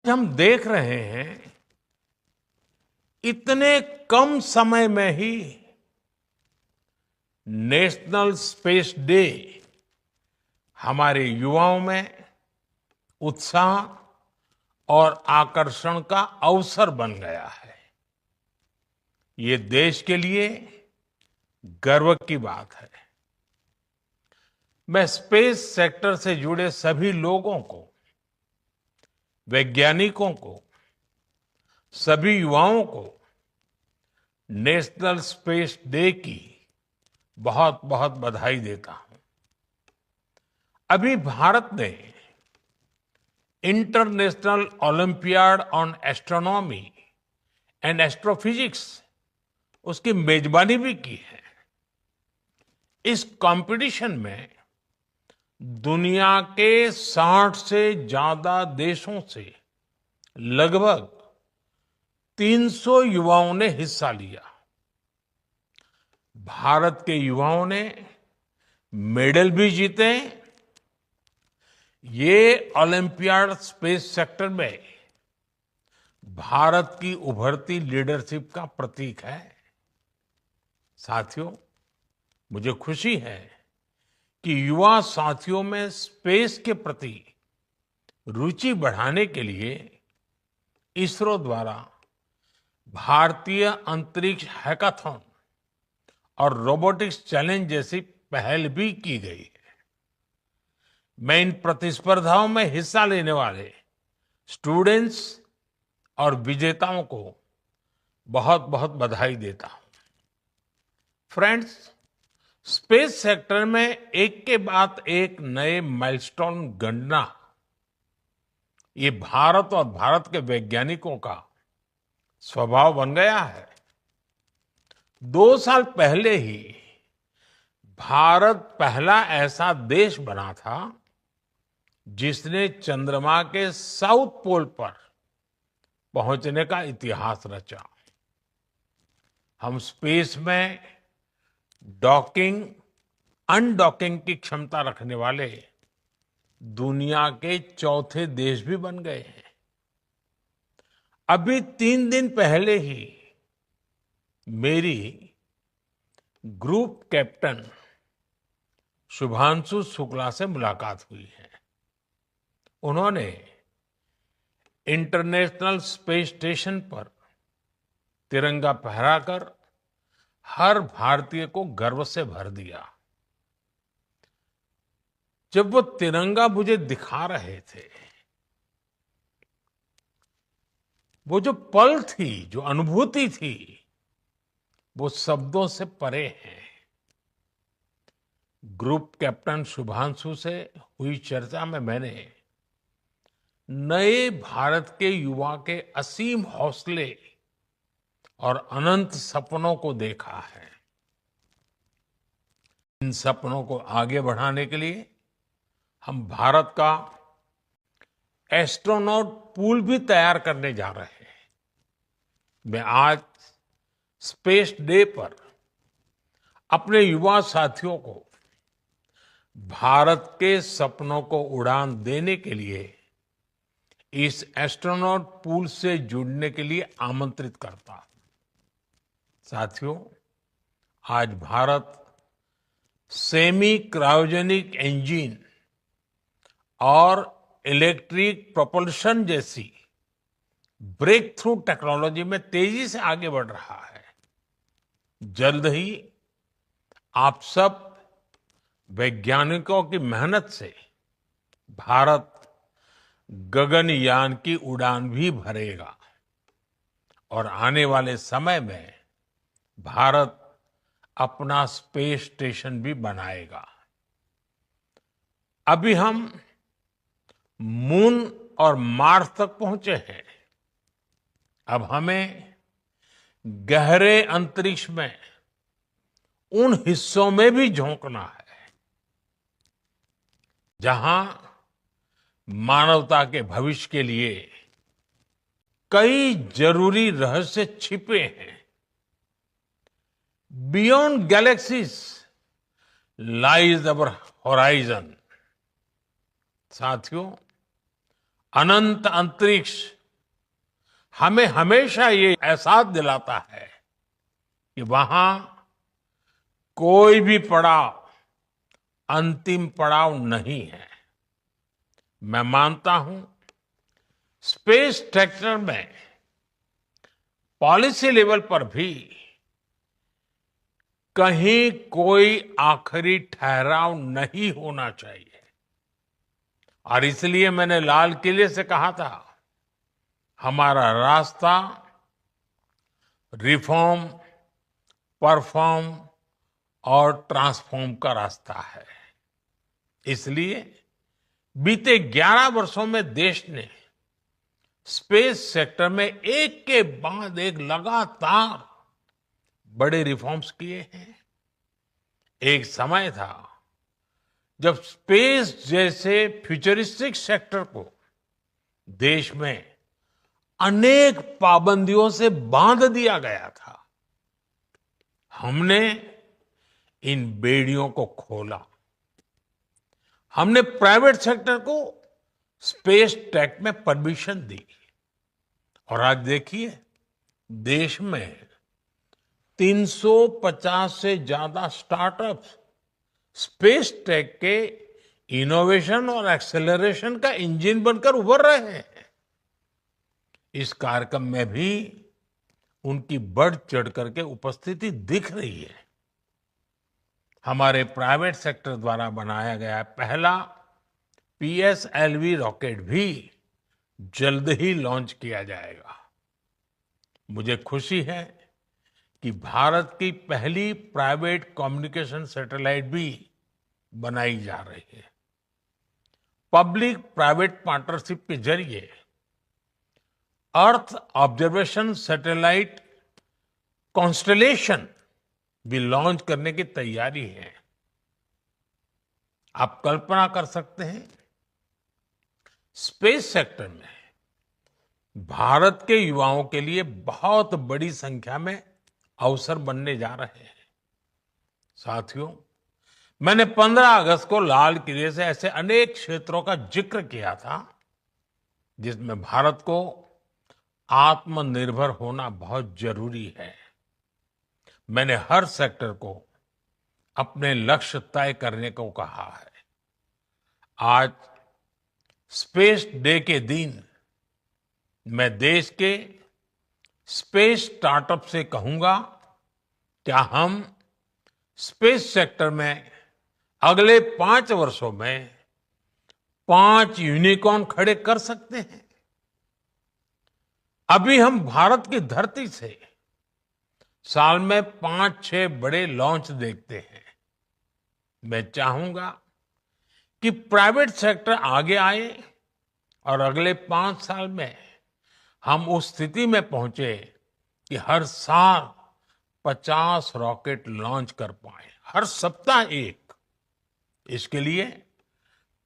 हम देख रहे हैं इतने कम समय में ही नेशनल स्पेस डे हमारे युवाओं में उत्साह और आकर्षण का अवसर बन गया है। ये देश के लिए गर्व की बात है। मैं स्पेस सेक्टर से जुड़े सभी लोगों को, वैज्ञानिकों को, सभी युवाओं को नेशनल स्पेस डे की बहुत बहुत बधाई देता हूं। अभी भारत ने international olympiad on astronomy and astrophysics उसकी मेजबानी भी की है। इस कंपटीशन में दुनिया के 60 से ज्यादा देशों से लगभग 300 युवाओं ने हिस्सा लिया। भारत के युवाओं ने मेडल भी जीते। ये ओलंपियाड स्पेस सेक्टर में भारत की उभरती लीडरशिप का प्रतीक है। साथियों, मुझे खुशी है कि युवा साथियों में स्पेस के प्रति रुचि बढ़ाने के लिए इसरो द्वारा भारतीय अंतरिक्ष हैकाथॉन और रोबोटिक्स चैलेंज जैसी पहल भी की गई है। मैं इन प्रतिस्पर्धाओं में हिस्सा लेने वाले स्टूडेंट्स और विजेताओं को बहुत बहुत बधाई देता हूं। फ्रेंड्स, स्पेस सेक्टर में एक के बाद एक नए माइलस्टोन गणना, ये भारत और भारत के वैज्ञानिकों का स्वभाव बन गया है। 2 साल पहले ही भारत पहला ऐसा देश बना था जिसने चंद्रमा के साउथ पोल पर पहुंचने का इतिहास रचा। हम स्पेस में डॉकिंग, अनडॉकिंग की क्षमता रखने वाले दुनिया के चौथे देश भी बन गए हैं। अभी 3 दिन पहले ही मेरी ग्रुप कैप्टन शुभांशु शुक्ला से मुलाकात हुई है। उन्होंने इंटरनेशनल स्पेस स्टेशन पर तिरंगा फहराकर हर भारतीय को गर्व से भर दिया। जब वो तिरंगा मुझे दिखा रहे थे, वो जो पल थी, जो अनुभूति थी, वो शब्दों से परे है। ग्रुप कैप्टन शुभांशु से हुई चर्चा में मैंने नए भारत के युवा के असीम हौसले और अनंत सपनों को देखा है। इन सपनों को आगे बढ़ाने के लिए हम भारत का एस्ट्रोनॉट पूल भी तैयार करने जा रहे हैं। मैं आज स्पेस डे पर अपने युवा साथियों को भारत के सपनों को उड़ान देने के लिए इस एस्ट्रोनॉट पूल से जुड़ने के लिए आमंत्रित करता हूं। साथियों, आज भारत सेमी क्रायोजेनिक इंजन और इलेक्ट्रिक प्रोपल्शन जैसी ब्रेक थ्रू टेक्नोलॉजी में तेजी से आगे बढ़ रहा है। जल्द ही आप सब वैज्ञानिकों की मेहनत से भारत गगनयान की उड़ान भी भरेगा और आने वाले समय में भारत अपना स्पेस स्टेशन भी बनाएगा। अभी हम मून और मार्स तक पहुंचे हैं। अब हमें गहरे अंतरिक्ष में उन हिस्सों में भी झोंकना है जहां मानवता के भविष्य के लिए कई जरूरी रहस्य छिपे हैं। बियॉन्ड गैलेक्सीज लाइज अवर होराइजन। साथियों, अनंत अंतरिक्ष हमें हमेशा ये एहसास दिलाता है कि वहां कोई भी पड़ाव अंतिम पड़ाव नहीं है। मैं मानता हूं स्पेस सेक्टर में पॉलिसी लेवल पर भी कहीं कोई आखिरी ठहराव नहीं होना चाहिए। और इसलिए मैंने लाल किले से कहा था, हमारा रास्ता रिफॉर्म, परफॉर्म और ट्रांसफॉर्म का रास्ता है। इसलिए बीते 11 वर्षों में देश ने स्पेस सेक्टर में एक के बाद एक लगातार बड़े रिफॉर्म्स किए हैं। एक समय था जब स्पेस जैसे फ्यूचरिस्टिक सेक्टर को देश में अनेक पाबंदियों से बांध दिया गया था। हमने इन बेड़ियों को खोला। हमने प्राइवेट सेक्टर को स्पेस टेक में परमिशन दी और आज देखिए देश में 350 से ज्यादा स्टार्टअप्स स्पेस टेक के इनोवेशन और एक्सेलरेशन का इंजन बनकर उभर रहे हैं। इस कार्यक्रम में भी उनकी बढ़ चढ़ करके उपस्थिति दिख रही है। हमारे प्राइवेट सेक्टर द्वारा बनाया गया पहला पीएसएलवी रॉकेट भी जल्द ही लॉन्च किया जाएगा। मुझे खुशी है कि भारत की पहली प्राइवेट कम्युनिकेशन सैटेलाइट भी बनाई जा रही है। पब्लिक प्राइवेट पार्टनरशिप के जरिए अर्थ ऑब्जर्वेशन सैटेलाइट कॉन्स्टलेशन भी लॉन्च करने की तैयारी है। आप कल्पना कर सकते हैं स्पेस सेक्टर में भारत के युवाओं के लिए बहुत बड़ी संख्या में अवसर बनने जा रहे हैं। साथियों, मैंने 15 अगस्त को लाल किले से ऐसे अनेक क्षेत्रों का जिक्र किया था जिसमें भारत को आत्मनिर्भर होना बहुत जरूरी है। मैंने हर सेक्टर को अपने लक्ष्य तय करने को कहा है। आज स्पेस डे के दिन मैं देश के स्पेस स्टार्टअप से कहूंगा, क्या हम स्पेस सेक्टर में अगले 5 वर्षों में 5 यूनिकॉर्न खड़े कर सकते हैं? अभी हम भारत की धरती से साल में 5-6 बड़े लॉन्च देखते हैं। मैं चाहूंगा कि प्राइवेट सेक्टर आगे आए और अगले 5 साल में हम उस स्थिति में पहुंचे कि हर साल 50 रॉकेट लॉन्च कर पाए, हर सप्ताह एक। इसके लिए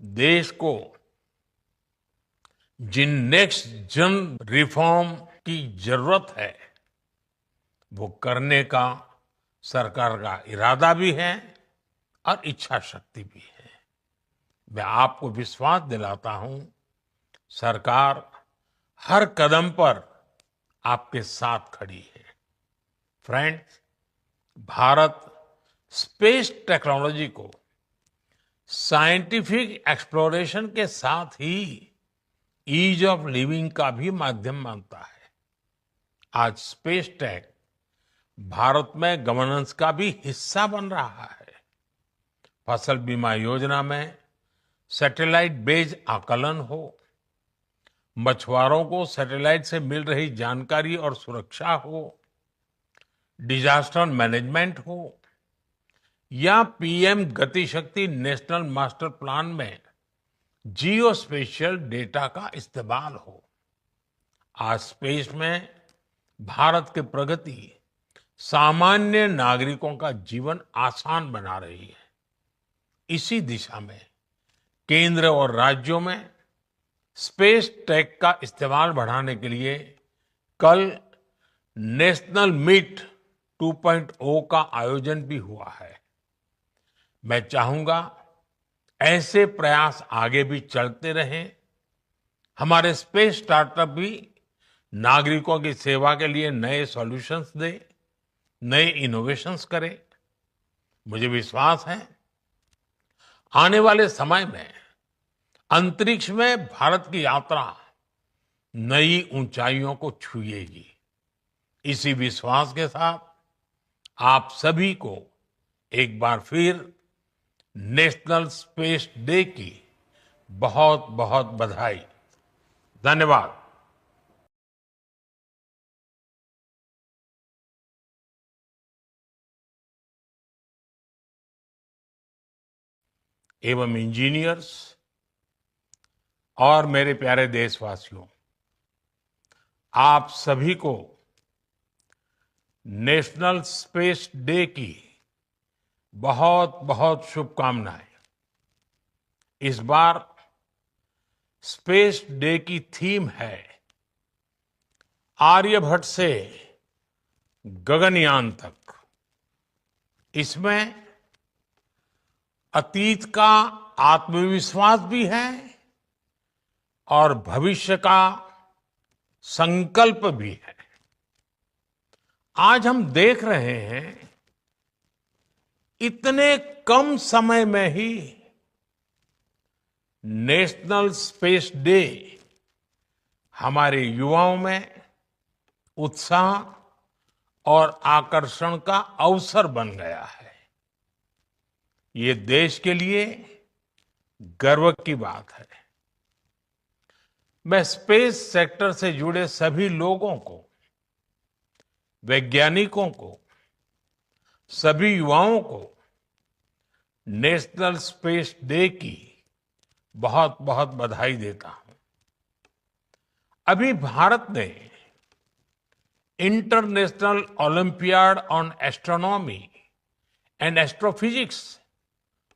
देश को जिन नेक्स्ट जन रिफॉर्म की जरूरत है वो करने का सरकार का इरादा भी है और इच्छा शक्ति भी है। मैं आपको विश्वास दिलाता हूं, सरकार हर कदम पर आपके साथ खड़ी है। फ्रेंड्स, भारत स्पेस टेक्नोलॉजी को साइंटिफिक एक्सप्लोरेशन के साथ ही ईज ऑफ लिविंग का भी माध्यम मानता है। आज स्पेस टेक भारत में गवर्नेंस का भी हिस्सा बन रहा है। फसल बीमा योजना में सैटेलाइट बेस्ड आकलन हो, मछुआरों को सैटेलाइट से मिल रही जानकारी और सुरक्षा हो, डिजास्टर मैनेजमेंट हो या पीएम गति शक्ति नेशनल मास्टर प्लान में जियो स्पेशियल डेटा का इस्तेमाल हो। आज स्पेस में भारत की प्रगति सामान्य नागरिकों का जीवन आसान बना रही है। इसी दिशा में केंद्र और राज्यों में स्पेस टेक का इस्तेमाल बढ़ाने के लिए कल नेशनल मीट 2.0 का आयोजन भी हुआ है। मैं चाहूंगा ऐसे प्रयास आगे भी चलते रहें। हमारे स्पेस स्टार्टअप भी नागरिकों की सेवा के लिए नए सॉल्यूशंस दे, नए इनोवेशंस करे। मुझे विश्वास है आने वाले समय में अंतरिक्ष में भारत की यात्रा नई ऊंचाइयों को छुएगी। इसी विश्वास के साथ आप सभी को एक बार फिर नेशनल स्पेस डे की बहुत बहुत बधाई। धन्यवाद। एवं इंजीनियर्स और मेरे प्यारे देशवासियों, आप सभी को नेशनल स्पेस डे की बहुत बहुत शुभकामनाएं। इस बार स्पेस डे की थीम है आर्यभट्ट से गगनयान तक। इसमें अतीत का आत्मविश्वास भी है और भविष्य का संकल्प भी है। आज हम देख रहे हैं इतने कम समय में ही नेशनल स्पेस डे हमारे युवाओं में उत्साह और आकर्षण का अवसर बन गया है। ये देश के लिए गर्व की बात है। मैं स्पेस सेक्टर से जुड़े सभी लोगों को, वैज्ञानिकों को, सभी युवाओं को नेशनल स्पेस डे की बहुत बहुत बधाई देता हूं। अभी भारत ने international olympiad on astronomy and astrophysics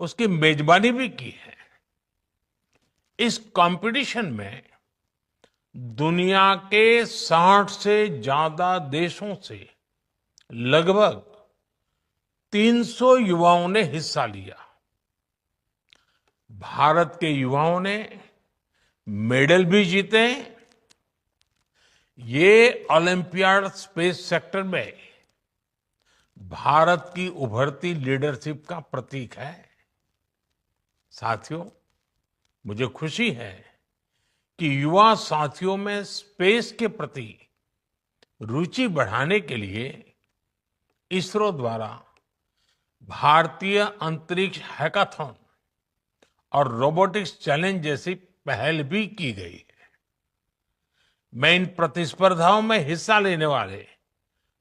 उसकी मेजबानी भी की है। इस कंपटीशन में दुनिया के 60 से ज्यादा देशों से लगभग 300 युवाओं ने हिस्सा लिया। भारत के युवाओं ने मेडल भी जीते। ये ओलंपियाड स्पेस सेक्टर में भारत की उभरती लीडरशिप का प्रतीक है। साथियों, मुझे खुशी है कि युवा साथियों में स्पेस के प्रति रुचि बढ़ाने के लिए इसरो द्वारा भारतीय अंतरिक्ष हैकाथॉन और रोबोटिक्स चैलेंज जैसी पहल भी की गई है। मैं इन प्रतिस्पर्धाओं में हिस्सा लेने वाले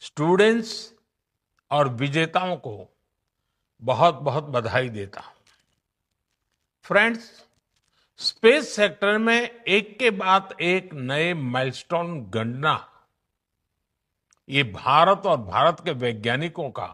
स्टूडेंट्स और विजेताओं को बहुत बहुत बधाई देता हूं। फ्रेंड्स, स्पेस सेक्टर में एक के बाद एक नए माइलस्टोन गणना, ये भारत और भारत के वैज्ञानिकों का